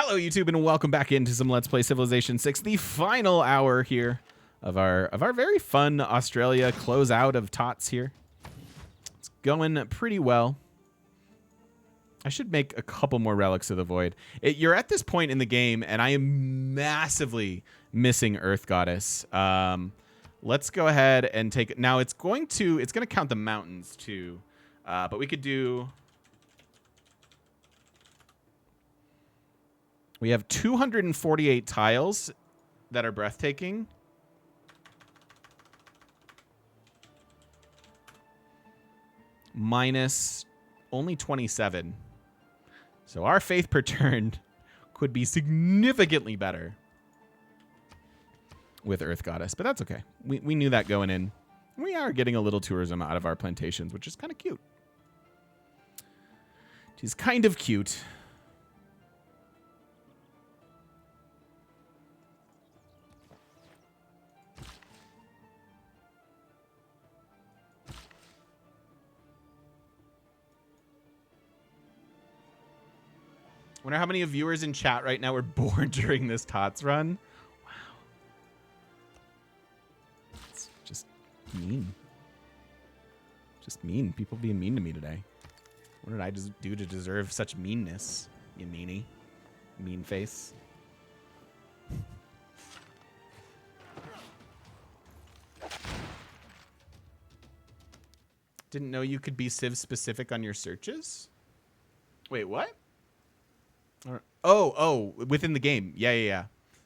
Hello, YouTube, and welcome back into some Let's Play Civilization 6, the final hour here of our very fun Australia closeout of TOTS here. It's going pretty well. I should make a couple more Relics of the Void. You're at this point in the game, and I am massively missing Earth Goddess. Let's go ahead and take it. Now, it's going to count the mountains, too. But we could do... We have 248 tiles that are breathtaking. Minus only 27. So our faith per turn could be significantly better with Earth Goddess, but that's okay. We knew that going in. We are getting a little tourism out of our plantations, which is kind of cute. She's kind of cute. Wonder how many viewers in chat right now were born during this TOTS run. Wow. It's just mean. Just mean. People being mean to me today. What did I just do to deserve such meanness, you meanie? Mean face. Didn't know you could be Civ specific on your searches? Wait, what? Oh, within the game. Yeah.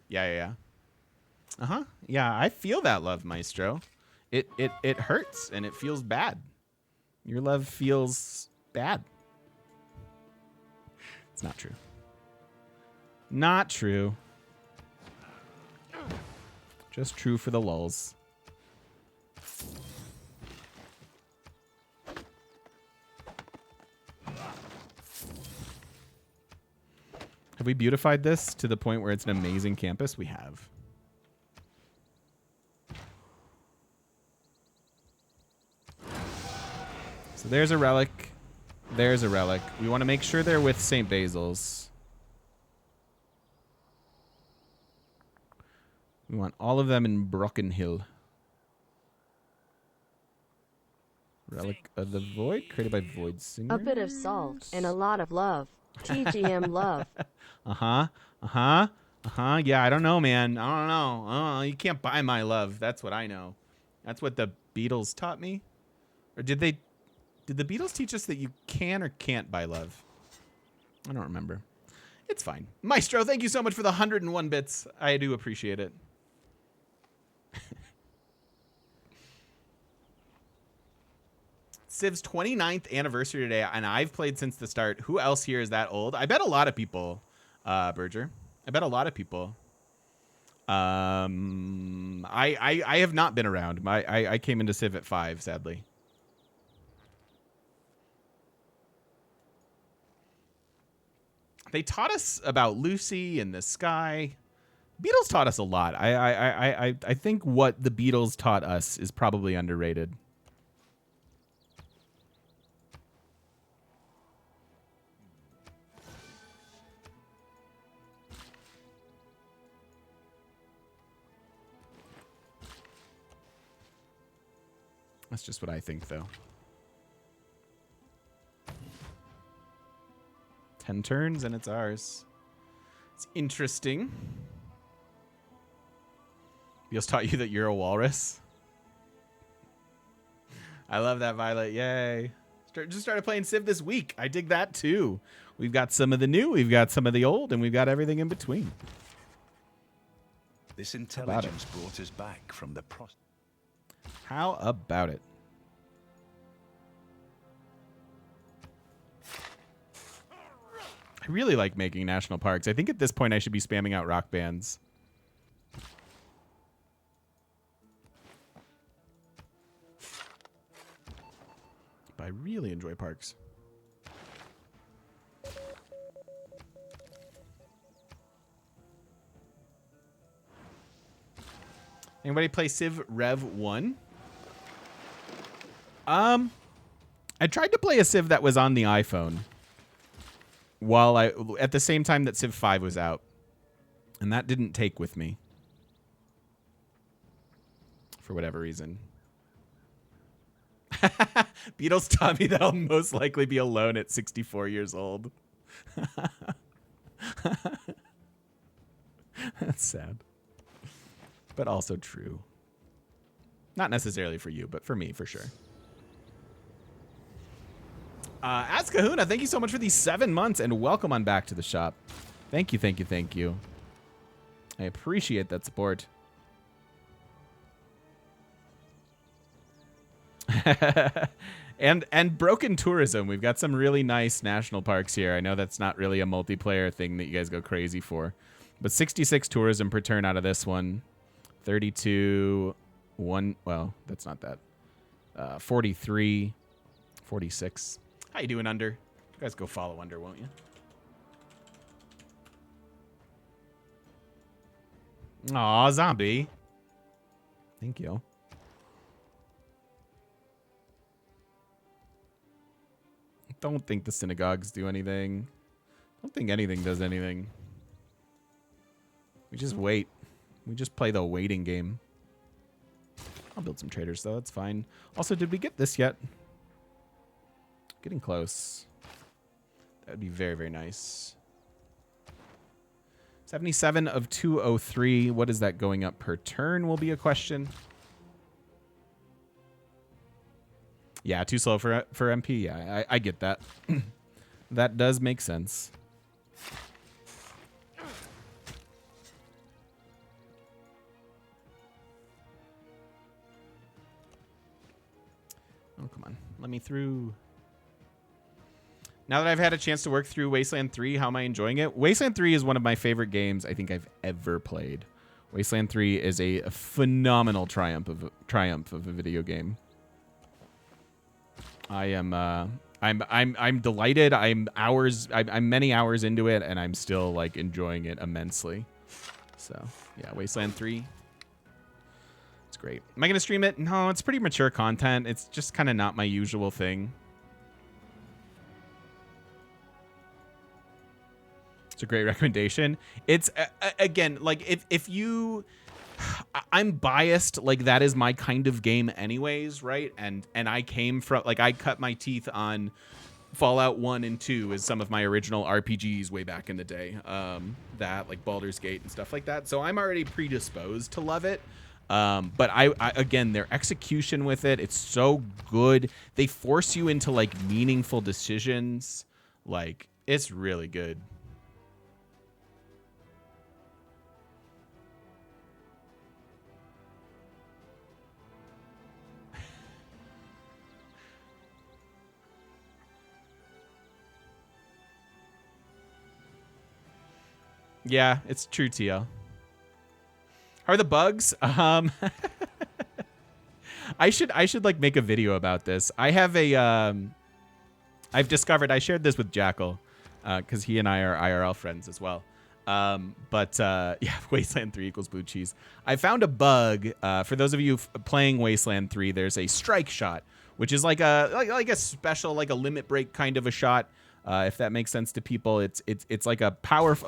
Uh-huh. Yeah, I feel that love, Maestro. It hurts and it feels bad. Your love feels bad. It's not true. Not true. Just true for the lulz. Have we beautified this to the point where it's an amazing campus? We have. So there's a relic. There's a relic. We want to make sure they're with St. Basil's. We want all of them in Broken Hill. Relic of the Void, created by Void Singer. A bit of salt and a lot of love. TGM love. Yeah, I don't know, man. I don't know. You can't buy my love. That's what I know. That's what the Beatles taught me. Or did the Beatles teach us that you can or can't buy love? I don't remember. It's fine. Maestro, thank you so much for the 101 bits. I do appreciate it. Civ's 29th anniversary today, and I've played since the start. Who else here is that old? I bet a lot of people, Berger. I bet a lot of people. I have not been around. I came into Civ at 5, sadly. They taught us about Lucy and the sky. Beatles taught us a lot. I think what the Beatles taught us is probably underrated. That's just what I think, though. 10 turns, and it's ours. It's interesting. Beals taught you that you're a walrus. I love that, Violet. Yay. Just started playing Civ this week. I dig that, too. We've got some of the new, we've got some of the old, and we've got everything in between. This intelligence brought us back from the process. How about it? I really like making national parks. I think at this point I should be spamming out rock bands. But I really enjoy parks. Anybody play Civ Rev 1? I tried to play a Civ that was on the iPhone. at the same time that Civ 5 was out. And that didn't take with me. For whatever reason. Beatles taught me that I'll most likely be alone at 64 years old. That's sad. But also true. Not necessarily for you, but for me, for sure. Askahuna, thank you so much for these 7 months, and welcome on back to the shop. Thank you, thank you, thank you. I appreciate that support. and broken tourism. We've got some really nice national parks here. I know that's not really a multiplayer thing that you guys go crazy for. But 66 tourism per turn out of this one. 32, well, that's not that. 43, 46. How you doing, Under? You guys go follow Under, won't you? Aw, zombie. Thank you. Don't think the synagogues do anything. Don't think anything does anything. We just wait. We just play the waiting game. I'll build some traders, though. That's fine. Also, did we get this yet? Getting close. That would be very, very nice. 77 of 203. What is that going up per turn will be a question. Yeah, too slow for MP. Yeah, I get that. That does make sense. Oh, come on. Let me through. Now that I've had a chance to work through Wasteland 3, how am I enjoying it? Wasteland 3 is one of my favorite games I think I've ever played. Wasteland 3 is a phenomenal triumph of a video game. I'm delighted. I'm many hours into it, and I'm still like enjoying it immensely. So yeah, Wasteland 3. It's great. Am I gonna stream it? No, it's pretty mature content. It's just kind of not my usual thing. It's a great recommendation. It's again, like if you, I'm biased, like that is my kind of game anyways, right? And I came from, like, I cut my teeth on Fallout 1 and 2 as some of my original RPGs way back in the day. That, like Baldur's Gate and stuff like that. So I'm already predisposed to love it. But I again, their execution with it, it's so good. They force you into like meaningful decisions. Like, it's really good. Yeah, it's true, TL. How are the bugs? I should like make a video about this. I have a I've discovered, I shared this with Jackal, because he and I are IRL friends as well. Yeah, Wasteland 3 equals blue cheese. I found a bug. For those of you playing Wasteland 3, there's a strike shot, which is like a special, like a limit break kind of a shot. If that makes sense to people, it's like a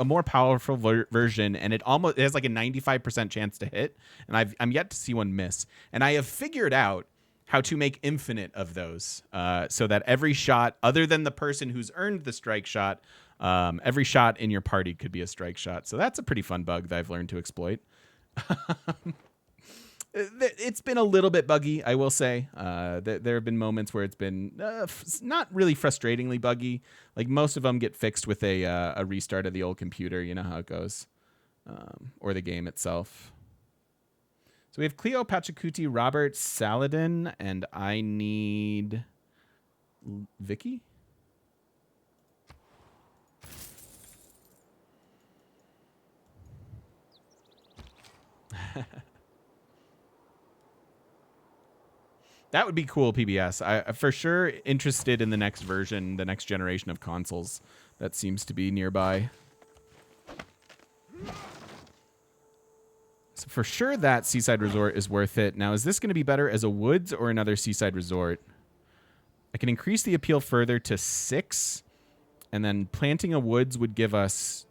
more powerful version, and it has like a 95% chance to hit. And I'm yet to see one miss. And I have figured out how to make infinite of those, so that every shot, other than the person who's earned the strike shot, every shot in your party could be a strike shot. So that's a pretty fun bug that I've learned to exploit. It's been a little bit buggy, I will say. There have been moments where it's been not really frustratingly buggy. Like, most of them get fixed with a restart of the old computer. You know how it goes. Or the game itself. So we have Cleo, Pachacuti, Robert, Saladin, and I need Vicky? That would be cool, PBS. I'm for sure interested in the next version, the next generation of consoles that seems to be nearby. So for sure that Seaside Resort is worth it. Now, is this going to be better as a woods or another Seaside Resort? I can increase the appeal further to 6, And then planting a woods would give us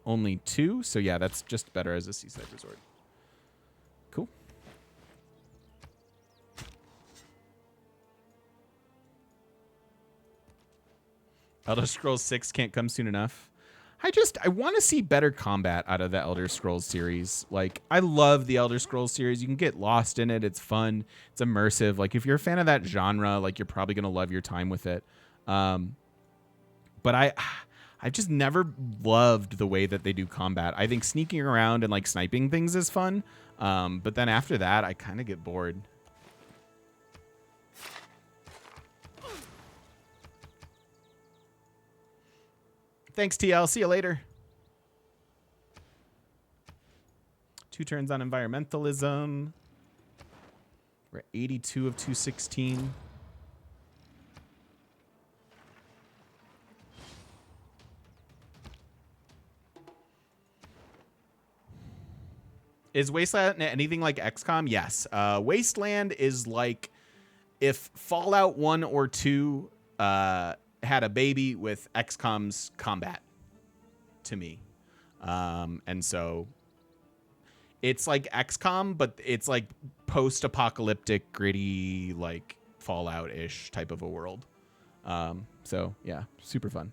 only 2. So yeah, that's just better as a seaside resort. Cool. Elder Scrolls 6 can't come soon enough. I want to see better combat out of the Elder Scrolls series. Like, I love the Elder Scrolls series. You can get lost in it. It's fun. It's immersive. Like, if you're a fan of that genre, like, you're probably going to love your time with it. But I've just never loved the way that they do combat. I think sneaking around and, like, sniping things is fun. But then after that, I kind of get bored. Thanks, TL. See you later. 2 turns on environmentalism. We're at 82 of 216. Is Wasteland anything like XCOM? Yes. Wasteland is like if Fallout 1 or 2 had a baby with XCOM's combat to me. And so it's like XCOM, but it's like post-apocalyptic, gritty, like Fallout-ish type of a world. So yeah, super fun.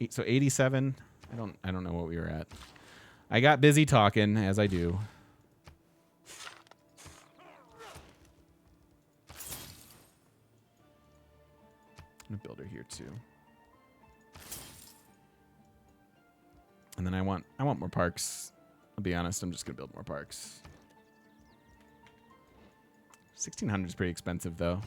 So 87. I don't know what we were at. I got busy talking, as I do. I'm gonna build her here too. And then I want more parks. I'll be honest, I'm just gonna build more parks. 1,600 is pretty expensive though.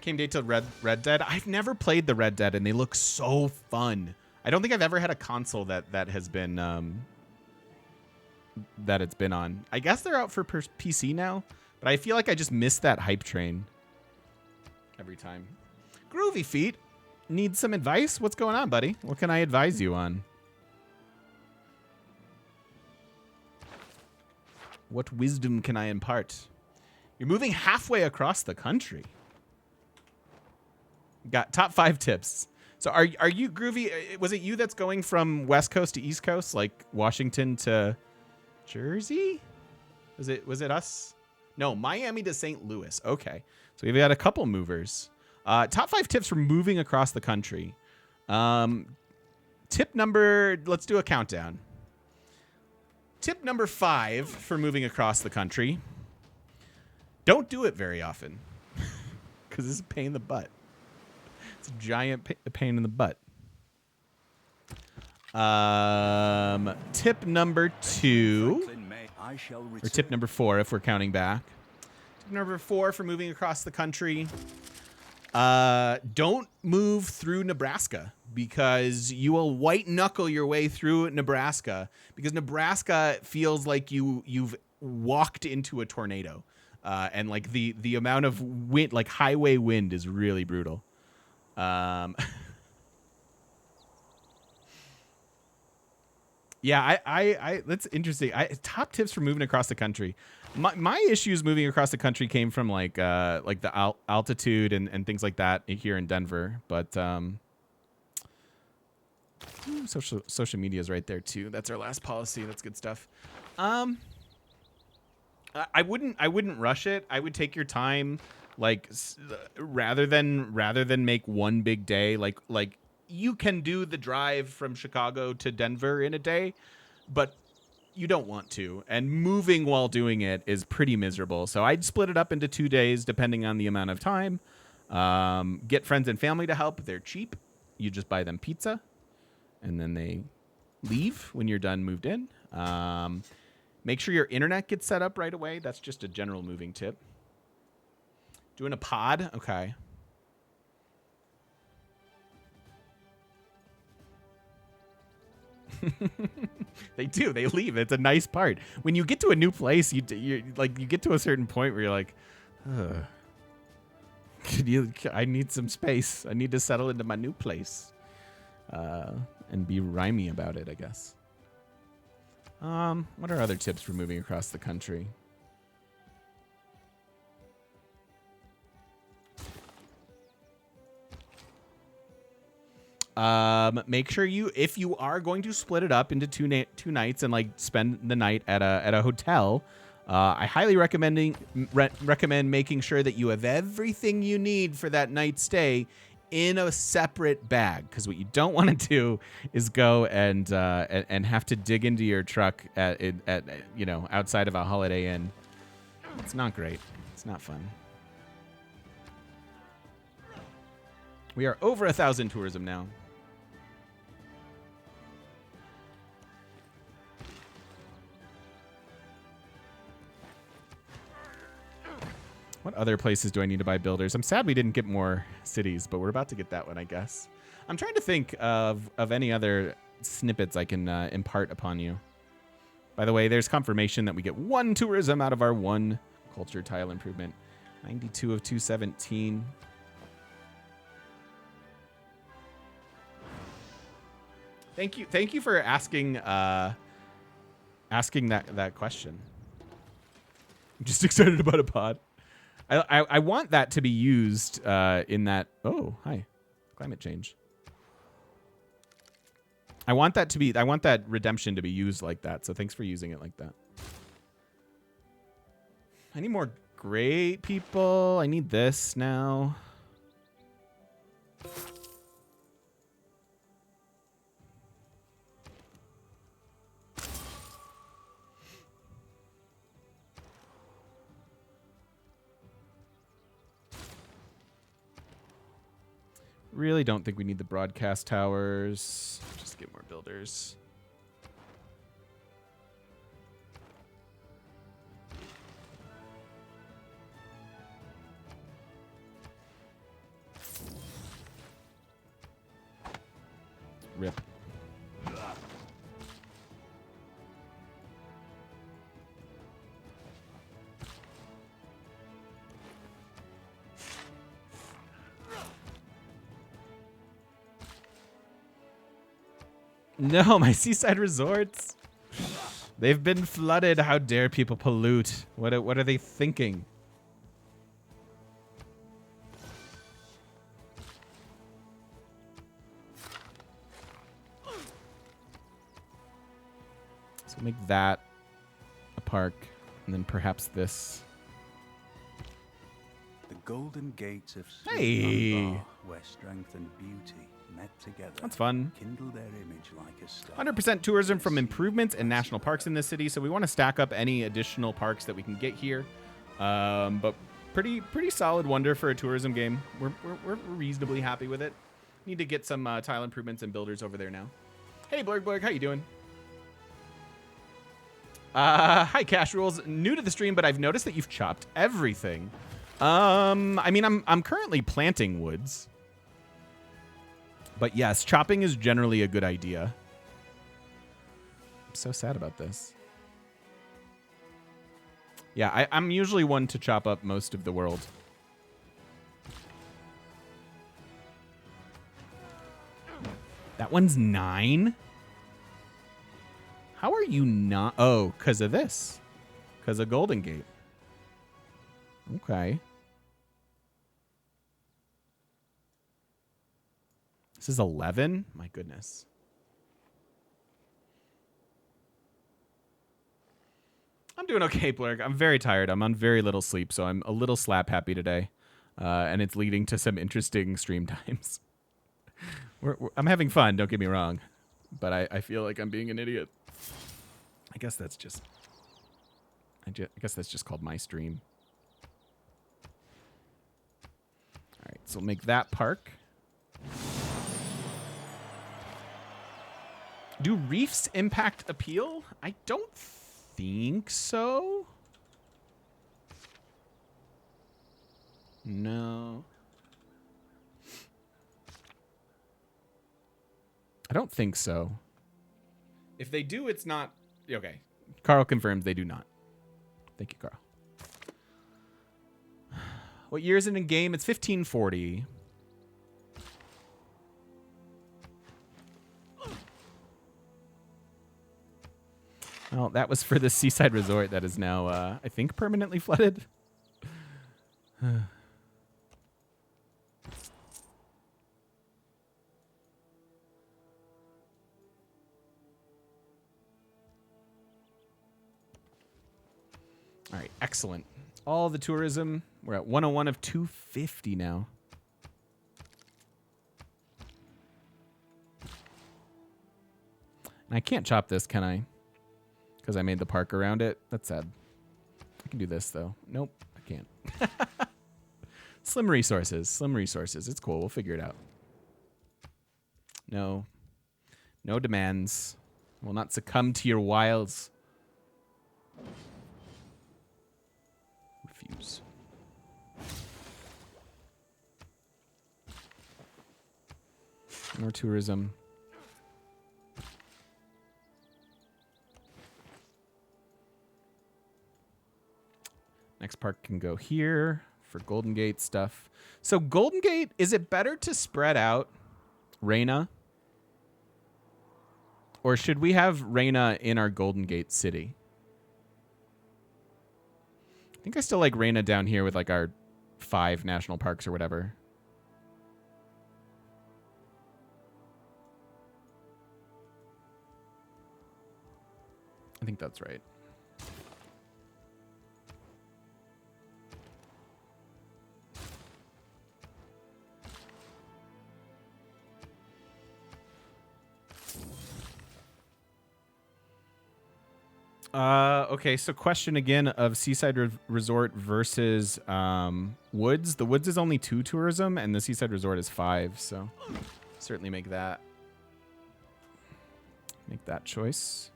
Came date to Red Dead. I've never played the Red Dead, and they look so fun. I don't think I've ever had a console that has been that it's been on. I guess they're out for PC now, but I feel like I just missed that hype train every time. Groovy Feet, need some advice? What's going on, buddy? What can I advise you on? What wisdom can I impart? You're moving halfway across the country. Got top 5 tips. So are you Groovy? Was it you that's going from West Coast to East Coast, like Washington to Jersey? Was it us? No, Miami to St. Louis. Okay, so we've got a couple movers. Top 5 tips for moving across the country. Tip number. Let's do a countdown. Tip number 5 for moving across the country. Don't do it very often, because this is a pain in the butt. It's a giant pain in the butt. Tip number 2, or tip number 4 if we're counting back. Tip number 4 for moving across the country. Don't move through Nebraska, because you will white knuckle your way through Nebraska, because Nebraska feels like you've walked into a tornado. And like the amount of wind, like highway wind, is really brutal. Yeah, I that's interesting. Top tips for moving across the country. My issues moving across the country came from like the altitude and things like that here in Denver. But social media is right there too. That's our last policy. That's good stuff. I wouldn't rush it. I would take your time. Like rather than make one big day, like you can do the drive from Chicago to Denver in a day, but you don't want to. And moving while doing it is pretty miserable. So I'd split it up into 2 days, depending on the amount of time. Get friends and family to help. They're cheap. You just buy them pizza, and then they leave when you're done moved in. Make sure your internet gets set up right away. That's just a general moving tip. Doing a pod? Okay. They do. They leave. It's a nice part. When you get to a new place, you get to a certain point where you're like, ugh. I need some space. I need to settle into my new place. And be rhymey about it, I guess. What are other tips for moving across the country? Make sure if you are going to split it up into two nights and like spend the night at a hotel, I highly recommend making sure that you have everything you need for that night's stay in a separate bag, because what you don't want to do is go and have to dig into your truck at outside of a Holiday Inn. It's not great. It's not fun. We are over 1,000 tourism now. What other places do I need to buy builders? I'm sad we didn't get more cities, but we're about to get that one, I guess. I'm trying to think of any other snippets I can impart upon you. By the way, there's confirmation that we get 1 tourism out of our 1 culture tile improvement. 92 of 217. Thank you for asking that question. I'm just excited about a pod. I want that to be used in that. Oh, hi, climate change. I want that redemption to be used like that. So thanks for using it like that. I need more great people. I need this now. Really don't think we need the broadcast towers. Just get more builders. Rip. No, my seaside resorts. They've been flooded. How dare people pollute? What are they thinking? So make that a park, and then perhaps this. The golden gates of Hey, where strength and beauty met together. That's fun. Kindle their image like a star. 100% tourism from improvements and national parks in this city, so we want to stack up any additional parks that we can get here. But pretty solid wonder for a tourism game. We're reasonably happy with it. Need to get some tile improvements and builders over there now. Hey, Blurg, how you doing? Hi, Cash Rules. New to the stream, but I've noticed that you've chopped everything. I mean, I'm currently planting woods. But yes, chopping is generally a good idea. I'm so sad about this. Yeah, I'm usually one to chop up most of the world. That one's 9? How are you not? Oh, because of this. Because of Golden Gate. Okay. This is 11? My goodness. I'm doing okay, Blurg. I'm very tired. I'm on very little sleep, so I'm a little slap happy today. And it's leading to some interesting stream times. I'm having fun, don't get me wrong. But I feel like I'm being an idiot. I guess that's just called my stream. All right, so we'll make that park. Do reefs impact appeal? I don't think so. No. I don't think so. If they do, it's not... Okay. Carl confirms they do not. Thank you, Carl. What year is it in game? It's 1540. Well, that was for the seaside resort that is now, I think, permanently flooded. All right, excellent. All the tourism. We're at 101 of 250 now. And I can't chop this, can I? Because I made the park around it. That's sad. I can do this, though. Nope, I can't. Slim resources. Slim resources. It's cool. We'll figure it out. No. No demands. Will not succumb to your wiles. Refuse. More tourism. Next park can go here for Golden Gate stuff. So Golden Gate, is it better to spread out Reyna? Or should we have Reyna in our Golden Gate city? I think I still like Reyna down here with like our 5 national parks or whatever. I think that's right. Okay, so question again of Seaside Resort versus Woods. The Woods is only 2 tourism, and the Seaside Resort is 5, so certainly make that choice.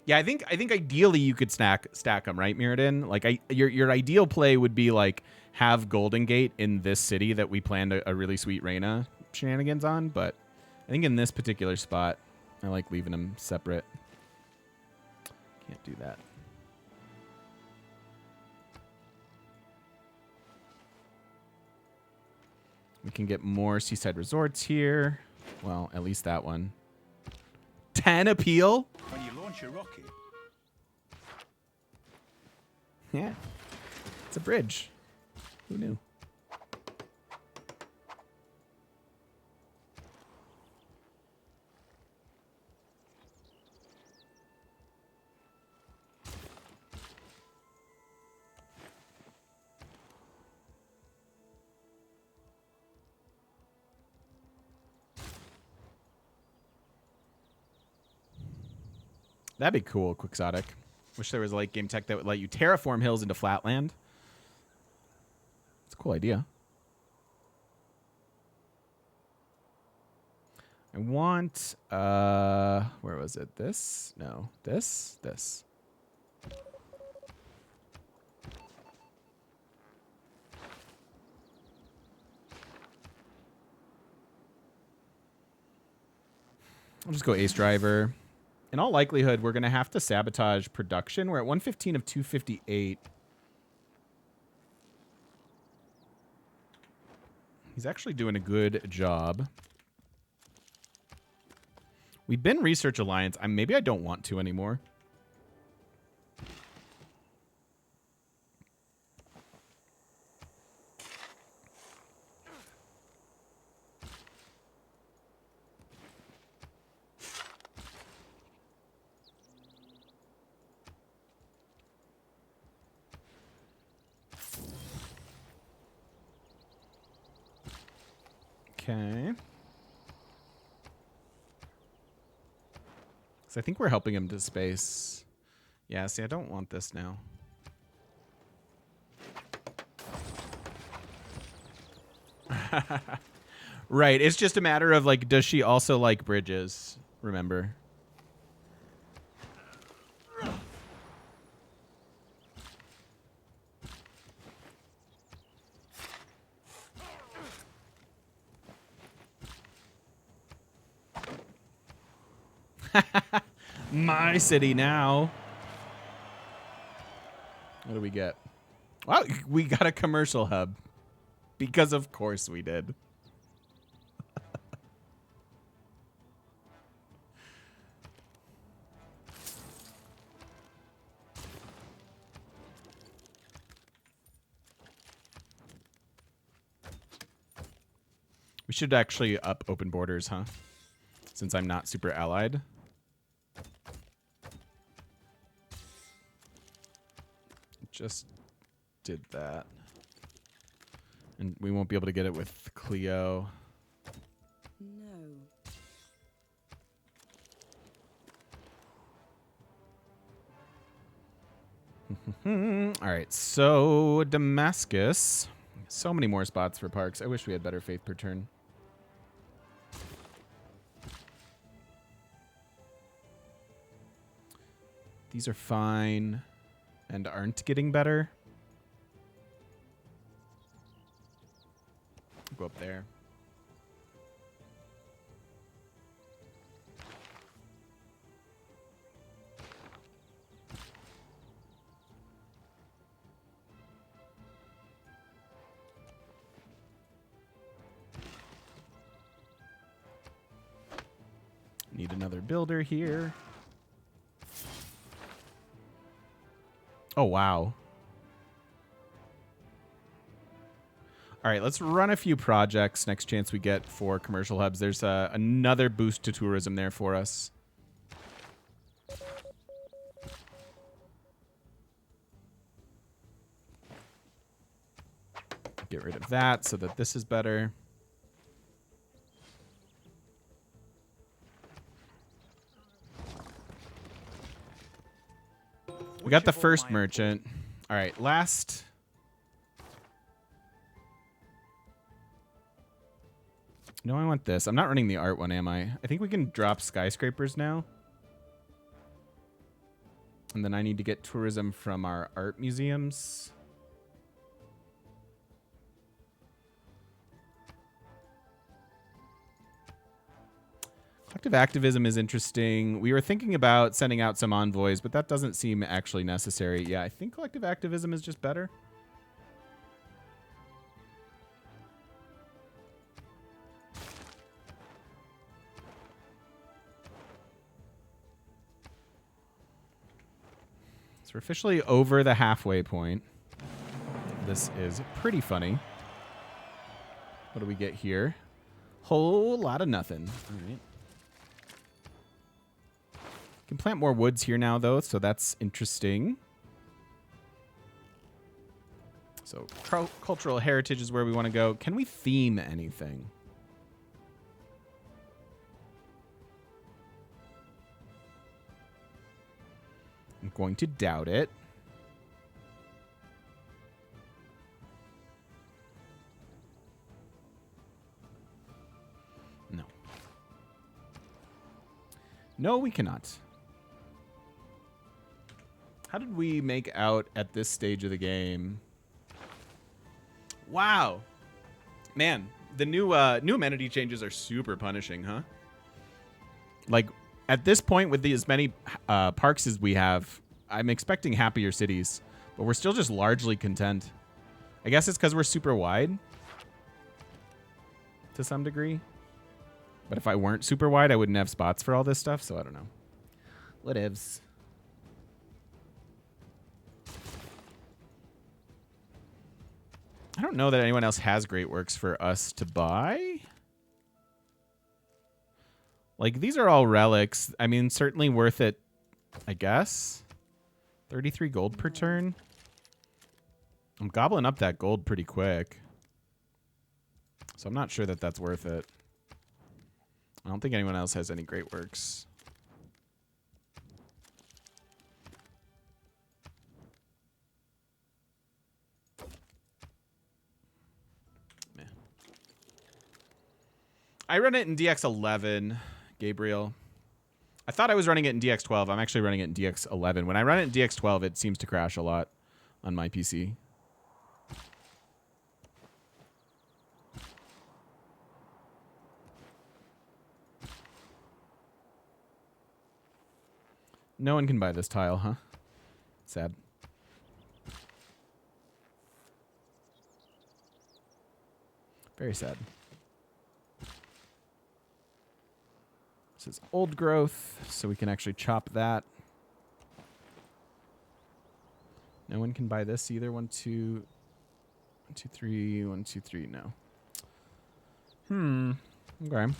Yeah, I think ideally you could stack them, right, Mirrodin? Like your ideal play would be like have Golden Gate in this city that we planned a really sweet Reyna shenanigans on, but I think in this particular spot, I like leaving them separate. Can't do that. We can get more Seaside Resorts here. Well, at least that one. 10 appeal? When you launch a rocket, Yeah. It's a bridge. Who knew? That'd be cool, Quixotic. Wish there was a late game tech that would let you terraform hills into flatland. It's a cool idea. I want, where was it? This? No. This? This. I'll just go Ace Driver. In all likelihood, we're going to have to sabotage production. We're at 115 of 258. He's actually doing a good job. We've been Research Alliance. Maybe I don't want to anymore. Okay. So I think we're helping him to space. Yeah, see, I don't want this now. Right, it's just a matter of, like, does she also like bridges? Remember. My city now. What do we get? Wow, we got a commercial hub. Because of course we did. We should actually up open borders, huh? Since I'm not super allied. Just did that. And we won't be able to get it with Cleo. No. All right, so Damascus. So many more spots for parks. I wish we had better faith per turn. These are fine and aren't getting better. Go up there. Need another builder here. Oh, wow. All right, let's run a few projects next chance we get for commercial hubs. There's another boost to tourism there for us. Get rid of that so that this is better. We got the first merchant. All right, last. No, I want this. I'm not running the art one, am I? I think we can drop skyscrapers now. And then I need to get tourism from our art museums. Collective activism is interesting. We were thinking about sending out some envoys, but that doesn't seem actually necessary. Yeah, I think collective activism is just better. So we're officially over the halfway point. This is pretty funny. What do we get here? Whole lot of nothing. All right. Can plant more woods here now, though, so that's interesting. So cultural heritage is where we want to go. Can we theme anything? I'm going to doubt it. No. No, we cannot. How did we make out at this stage of the game? Wow. Man, the new amenity changes are super punishing, huh? Like, at this point, with as many parks as we have, I'm expecting happier cities. But we're still just largely content. I guess it's because we're super wide. To some degree. But if I weren't super wide, I wouldn't have spots for all this stuff, so I don't know. Whatevs. I don't know that anyone else has great works for us to buy. Like, these are all relics. I mean, certainly worth it, I guess. 33 gold per turn. I'm gobbling up that gold pretty quick. So I'm not sure that that's worth it. I don't think anyone else has any great works. I run it in DX11, Gabriel. I thought I was running it in DX12. I'm actually running it in DX11. When I run it in DX12, it seems to crash a lot on my PC. No one can buy this tile, huh? Sad. Very sad. This is old growth, so we can actually chop that. No one can buy this either. 1, 2, 1, 2, 3, 1, 2, 3. No. Okay.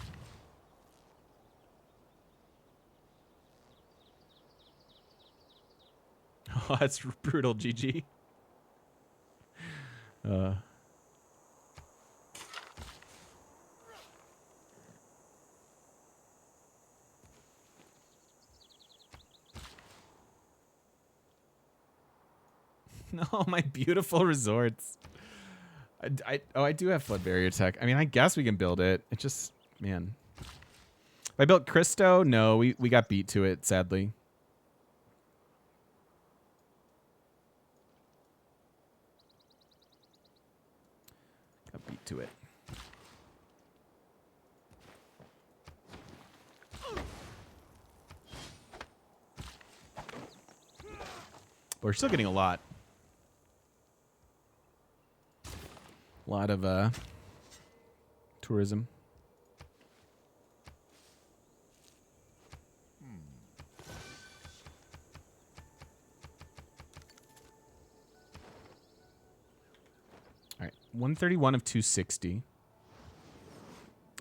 Oh, that's brutal, GG. No, my beautiful resorts. I do have flood barrier tech. I mean, I guess we can build it. It just, man. If I built Christo, no, we got beat to it, sadly. Got beat to it. But we're still getting a lot. A lot of tourism. All right, 131 of 260.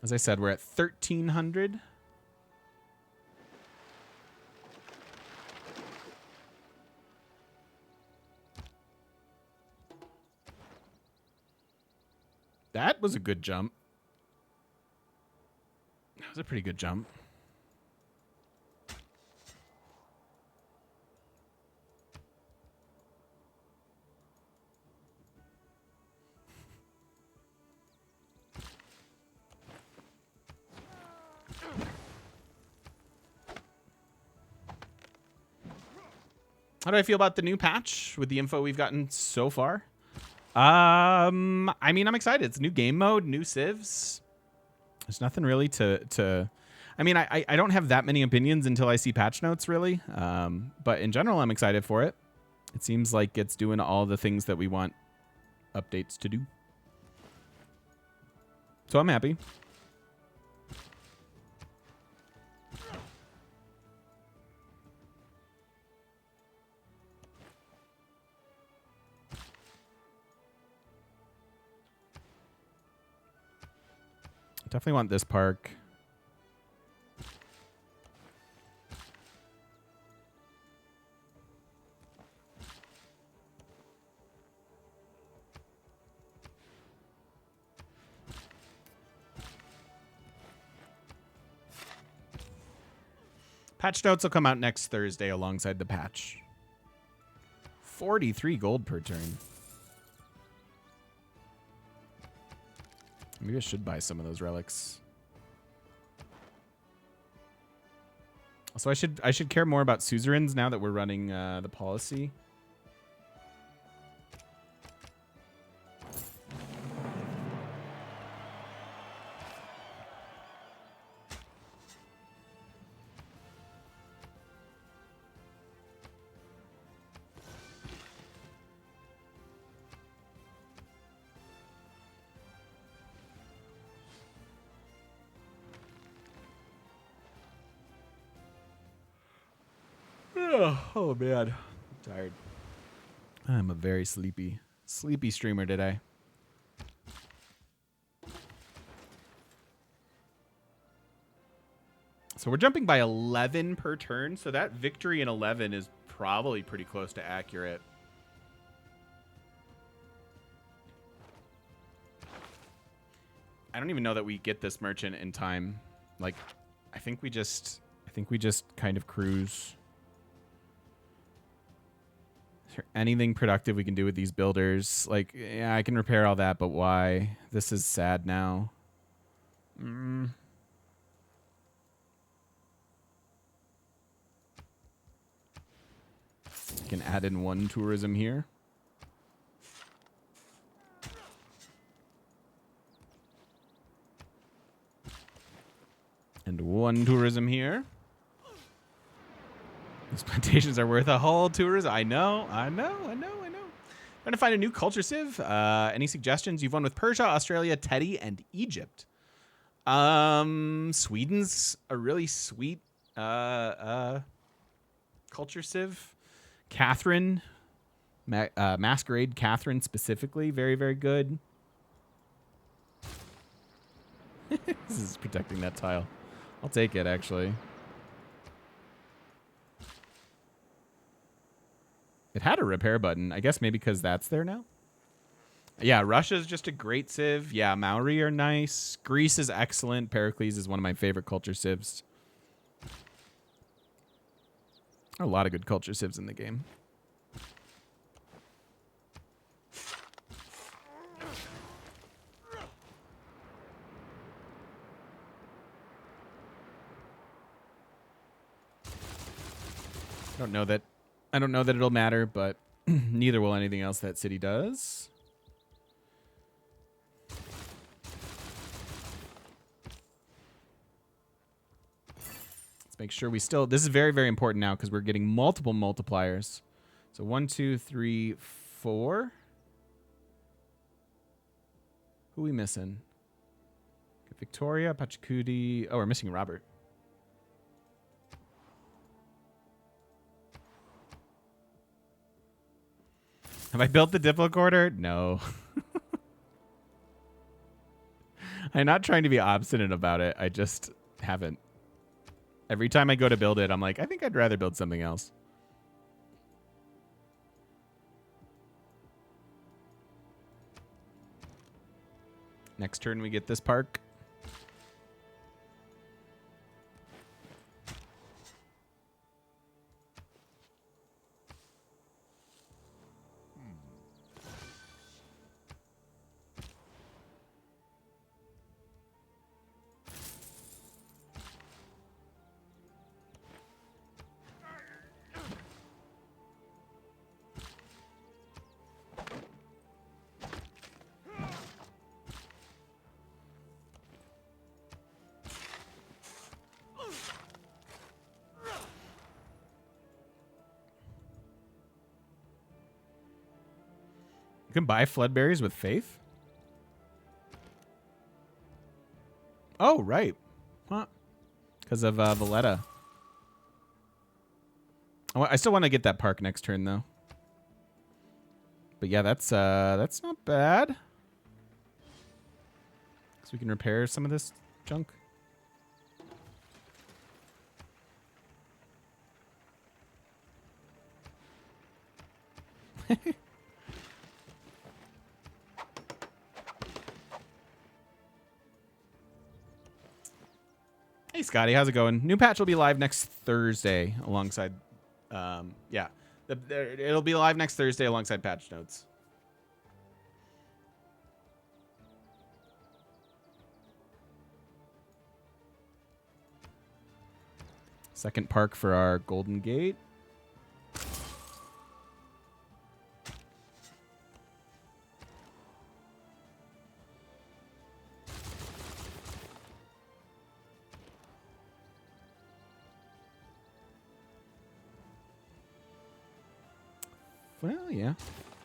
As I said, we're at 1,300. That was a good jump. That was a pretty good jump. How do I feel about the new patch with the info we've gotten so far? I mean, I'm excited. It's new game mode, new civs. There's nothing really to I mean, I don't have that many opinions until I see patch notes, really. But in general, I'm excited for it. It seems like it's doing all the things that we want updates to do. So I'm happy. Definitely want this park. Patch notes will come out next Thursday alongside the patch. 43 gold per turn. Maybe I should buy some of those relics. So I should care more about suzerains now that we're running the policy. Oh man, I'm tired. I'm a very sleepy streamer today. So we're jumping by 11 per turn, so that victory in 11 is probably pretty close to accurate. I don't even know that we get this merchant in time. Like, I think we just kind of cruise. Is there anything productive we can do with these builders? Like, yeah, I can repair all that, but why? This is sad now. Can add in one tourism here. And one tourism here. Those plantations are worth a whole tourism. I know. Trying to find a new culture civ. Any suggestions? You've won with Persia, Australia, Teddy, and Egypt. Sweden's a really sweet culture civ. Catherine, Masquerade Catherine specifically, very, very good. This is protecting that tile. I'll take it, actually. It had a repair button. I guess maybe because that's there now. Yeah, Russia's just a great civ. Yeah, Maori are nice. Greece is excellent. Pericles is one of my favorite culture civs. A lot of good culture civs in the game. I don't know that it'll matter, but neither will anything else that city does. Let's make sure we still... This is very, very important now because we're getting multiple multipliers. So 1, 2, 3, 4. Who are we missing? Victoria, Pachacudi. Oh, we're missing Robert. Have I built the Diplocorder? No. I'm not trying to be obstinate about it. I just haven't. Every time I go to build it, I'm like, I think I'd rather build something else. Next turn, we get this park. You can buy floodberries with faith? Oh, right. Huh. Because of Valletta. I still want to get that park next turn, though. But yeah, that's not bad. Because we can repair some of this junk. Hey, Scotty, how's it going? New patch will be live next Thursday alongside, yeah. It'll be live next Thursday alongside patch notes. Second park for our Golden Gate. Well, yeah.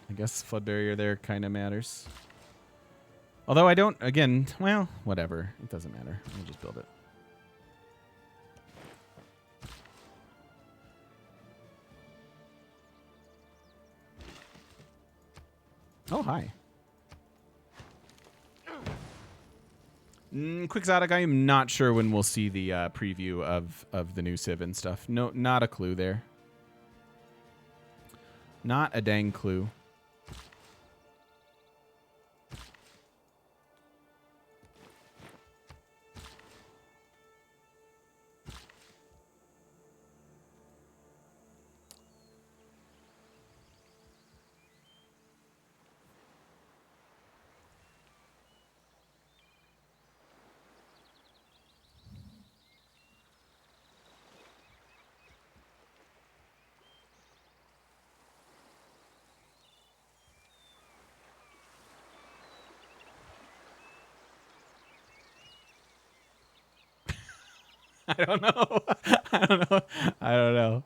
I guess flood barrier there kind of matters. Although I don't, again, well, whatever. It doesn't matter. I'll just build it. Oh, hi. Quixotic, I am not sure when we'll see the preview of the new Civ and stuff. No, not a clue there. Not a dang clue. I don't know. I don't know.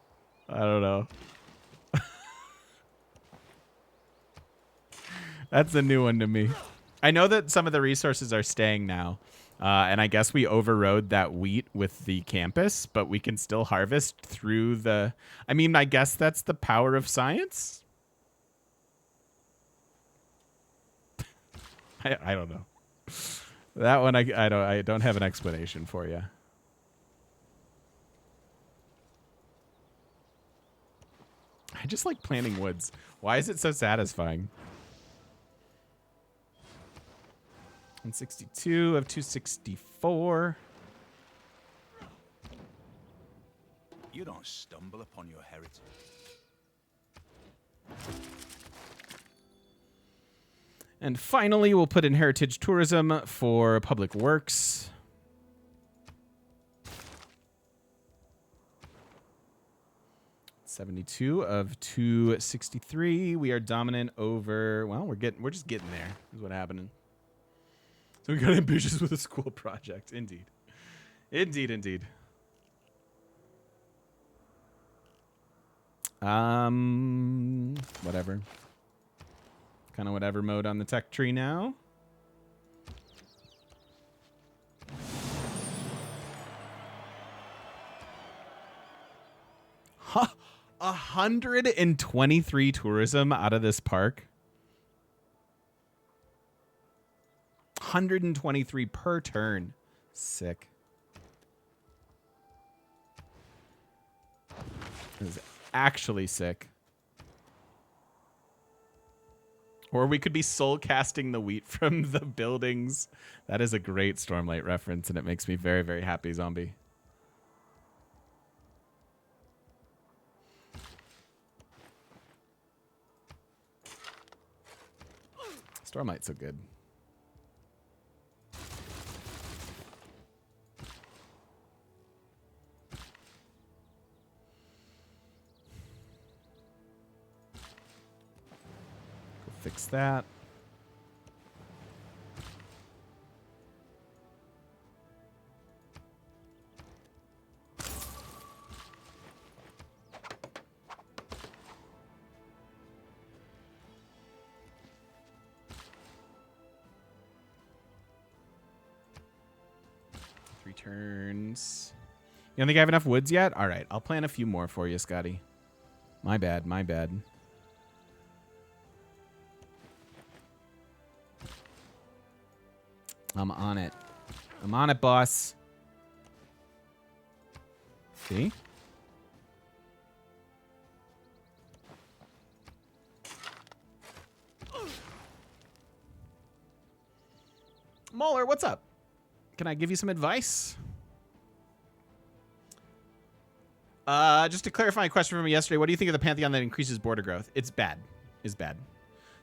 I don't know. That's a new one to me. I know that some of the resources are staying now. And I guess we overrode that wheat with the campus, but we can still harvest through the... I mean, I guess that's the power of science? I don't know. That one I don't have an explanation for you. I just like planting woods. Why is it so satisfying? 162 of 264. You don't stumble upon your heritage. And finally, we'll put in heritage tourism for public works. $72 of 263. We are dominant over. Well, we're just getting there. Is what happening. So we got ambitious with a school project. Indeed. Indeed. Whatever. Kind of whatever mode on the tech tree now. Huh. 123 tourism out of this park. 123 per turn. Sick. This is actually sick. Or we could be soul casting the wheat from the buildings. That is a great Stormlight reference, and it makes me very, very happy, Zombie. Stormlight's so good. Fix that. Three turns. You don't think I have enough woods yet? All right, I'll plant a few more for you, Scotty. My bad. I'm on it. I'm on it, boss. See? Mauler, what's up? Can I give you some advice? Just to clarify a question from me yesterday, what do you think of the Pantheon that increases border growth? It's bad. It's bad.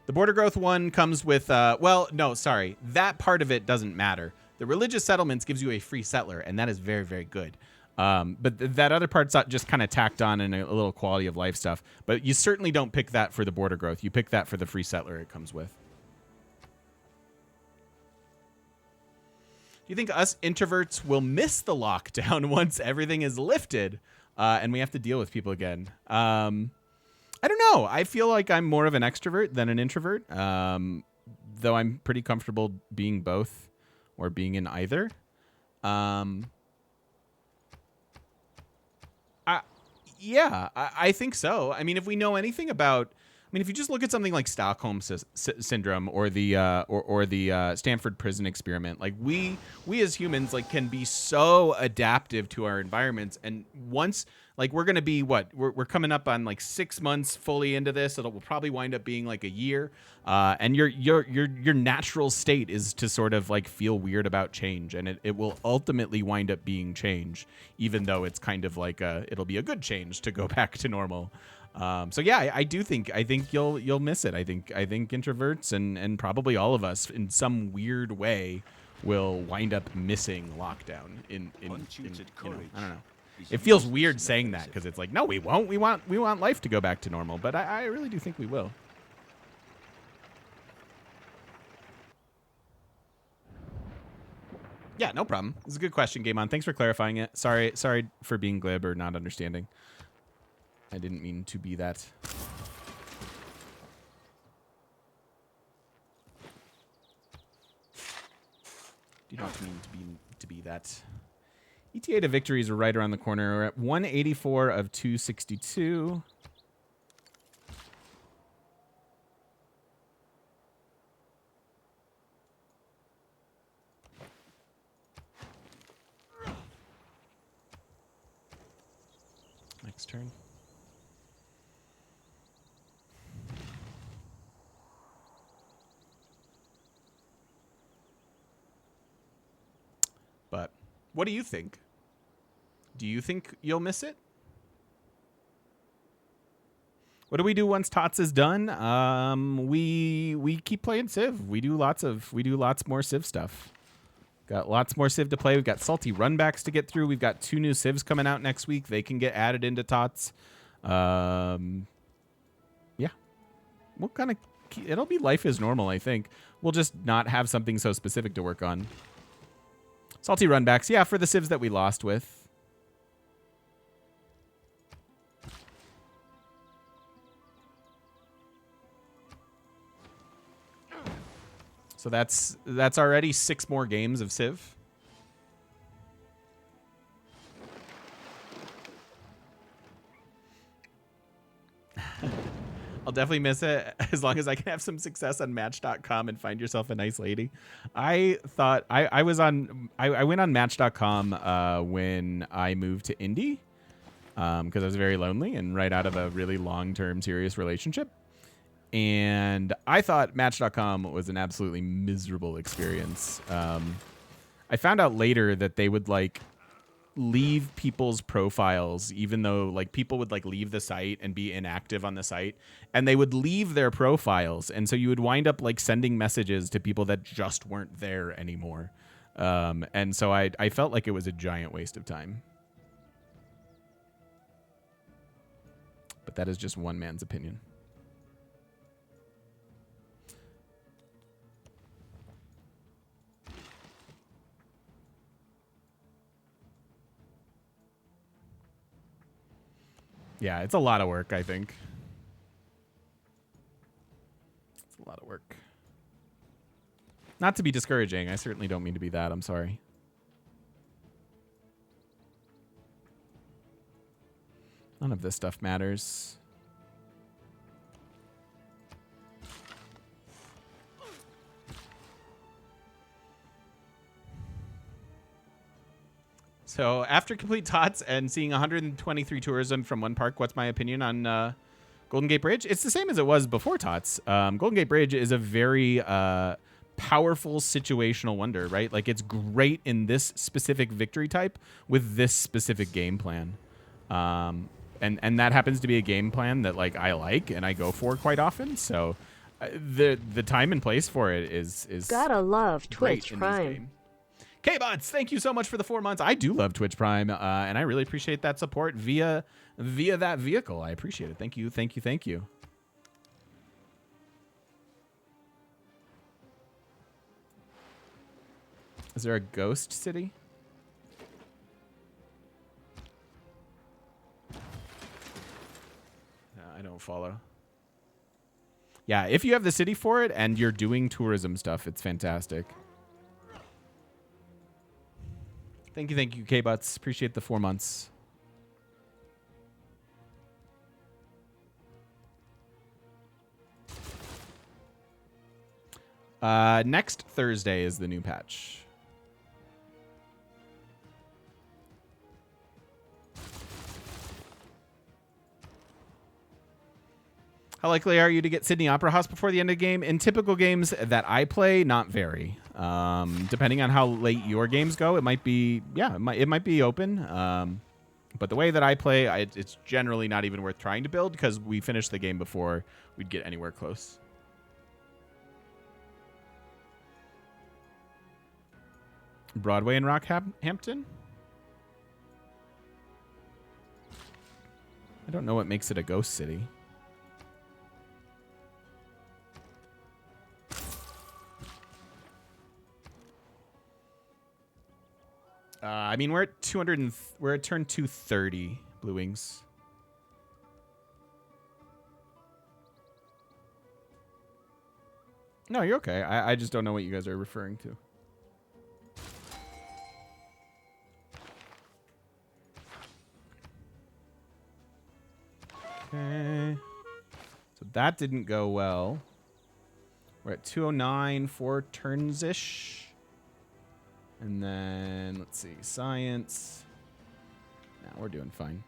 The border growth one comes with, well, no, sorry. That part of it doesn't matter. The religious settlements gives you a free settler, and that is very, very good. But that other part's just kind of tacked on and a little quality of life stuff. But you certainly don't pick that for the border growth. You pick that for the free settler it comes with. Do you think us introverts will miss the lockdown once everything is lifted and we have to deal with people again? I don't know. I feel like I'm more of an extrovert than an introvert, though I'm pretty comfortable being both or being in either. I think so. I mean, if we know anything about... I mean, if you just look at something like Stockholm syndrome or the Stanford prison experiment, like we as humans like can be so adaptive to our environments, and once like we're gonna be we're coming up on like 6 months fully into this, it'll probably wind up being like a year, and your natural state is to sort of like feel weird about change, and it will ultimately wind up being change, even though it's kind of like it'll be a good change to go back to normal. So yeah, I think you'll miss it. I think introverts and probably all of us in some weird way will wind up missing lockdown in I don't know. It feels weird saying that because it's like, no, we won't. We want life to go back to normal, but I really do think we will. Yeah, no problem. It's a good question, Game On. Thanks for clarifying it. Sorry for being glib or not understanding. I didn't mean to be that. Do not mean to be that. ETA to victories are right around the corner. We're at 184 of 262. Next turn. But what do you think? Do you think you'll miss it? What do we do once Tots is done? We keep playing Civ. We do lots more Civ stuff. Got lots more Civ to play. We've got salty runbacks to get through. We've got 2 new Civs coming out next week. They can get added into Tots. Yeah. We'll kind of it'll be life as normal, I think. We'll just not have something so specific to work on. Salty runbacks, yeah, for the Civs that we lost with. So that's already 6 more games of Civ. I'll definitely miss it as long as I can have some success on Match.com and find yourself a nice lady. I thought I went on Match.com when I moved to Indy because I was very lonely and right out of a really long-term serious relationship. And I thought Match.com was an absolutely miserable experience. I found out later that they would like leave people's profiles, even though like people would like leave the site and be inactive on the site, and they would leave their profiles, and so you would wind up like sending messages to people that just weren't there anymore. And so I felt like it was a giant waste of time. But that is just one man's opinion. Yeah, it's a lot of work, I think. It's a lot of work. Not to be discouraging. I certainly don't mean to be that. I'm sorry. None of this stuff matters. So after complete Tots and seeing 123 tourism from one park, what's my opinion on Golden Gate Bridge? It's the same as it was before Tots. Golden Gate Bridge is a very powerful situational wonder, right? Like it's great in this specific victory type with this specific game plan. And that happens to be a game plan that like I like and I go for quite often. So the time and place for it is gotta love Twitch Prime. K-Bots, thank you so much for the 4 months. I do love Twitch Prime, and I really appreciate that support via that vehicle. I appreciate it. Thank you, thank you, thank you. Is there a ghost city? No, I don't follow. Yeah, if you have the city for it and you're doing tourism stuff, it's fantastic. Thank you, K-Bots. Appreciate the 4 months. Next Thursday is the new patch. How likely are you to get Sydney Opera House before the end of the game? In typical games that I play, not very. Depending on how late your games go, it might be, yeah, it might be open. But the way that I play, it's generally not even worth trying to build because we finish the game before we'd get anywhere close. Broadway in Rockhampton? I don't know what makes it a ghost city. I mean, we're at 200 and we're at turn 230, Blue Wings. No, you're okay. I just don't know what you guys are referring to. Okay. So that didn't go well. We're at 209, 4 turns-ish. And then, let's see, science. Nah, we're doing fine.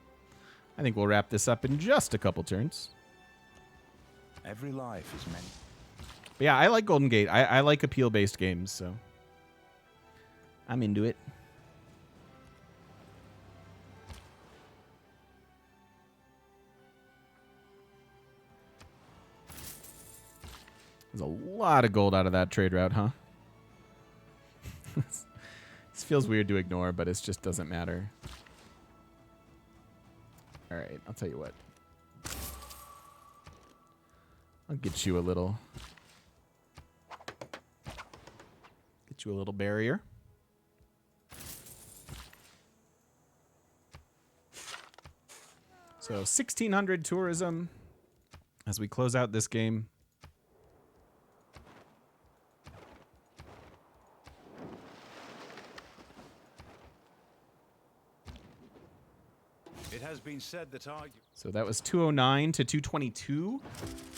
I think we'll wrap this up in just a couple turns. Every life is meant. But yeah, I like Golden Gate. I like appeal-based games, so I'm into it. There's a lot of gold out of that trade route, huh? This feels weird to ignore, but it just doesn't matter. All right, I'll tell you what. I'll get you a little barrier. So 1,600 tourism as we close out this game. It has been said that So that was 209 to 222,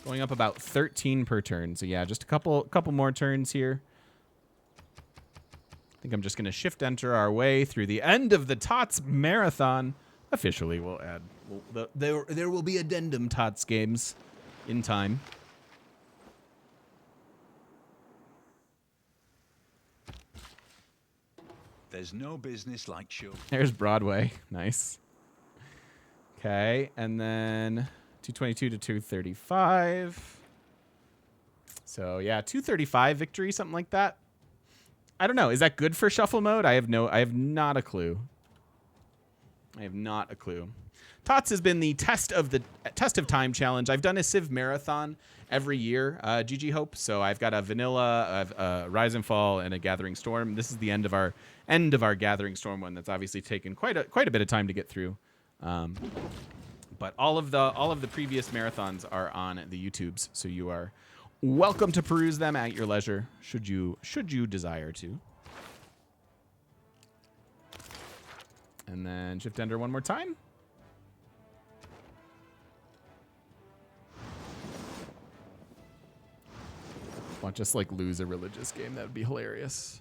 going up about 13 per turn. So yeah, just a couple more turns here. I think I'm just going to shift enter our way through the end of the TOTS marathon. Officially, we'll add. There will be addendum TOTS games in time. there's no business like show. There's Broadway. Nice. Okay, and then 222 to 235. So yeah, 235 victory, something like that. I don't know. Is that good for shuffle mode? I have not a clue. I have not a clue. TOTS has been the test of time challenge. I've done a Civ marathon every year, GG Hope. So I've got a vanilla, a Rise and Fall, and a Gathering Storm. This is the end of our Gathering Storm one. That's obviously taken quite a bit of time to get through. But all of the previous marathons are on the YouTubes, so you are welcome to peruse them at your leisure, should you desire to. And then shift enter one more time. Want us like lose a religious game? That would be hilarious.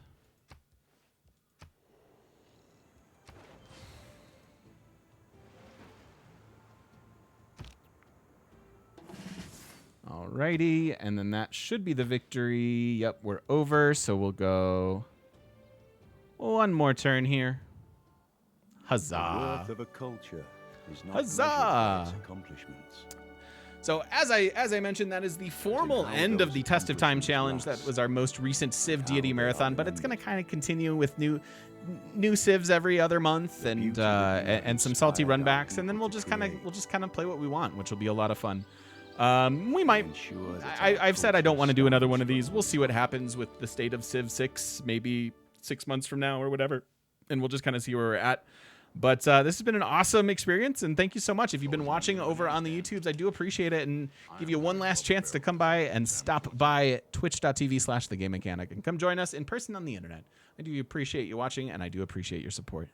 Alrighty, and then that should be the victory. Yep, we're over, so we'll go one more turn here. Huzzah! The worth of a culture is not Huzzah! measured by its accomplishments. So as I mentioned, that is the formal end of the Test of Time challenge. That was our most recent Civ Deity Marathon, but it's going to kind of continue with new civs every other month and some salty runbacks, and then we'll just kind of play what we want, which will be a lot of fun. We might. I've said I don't want to do another one of these. We'll see what happens with the state of Civ 6, maybe 6 months from now or whatever, and we'll just kind of see where we're at. But this has been an awesome experience, and thank you so much. If you've been watching over on the YouTubes, I do appreciate it, and give you one last chance to come by and stop by twitch.tv/thegamemechanic and come join us in person on the internet. I do appreciate you watching, and I do appreciate your support.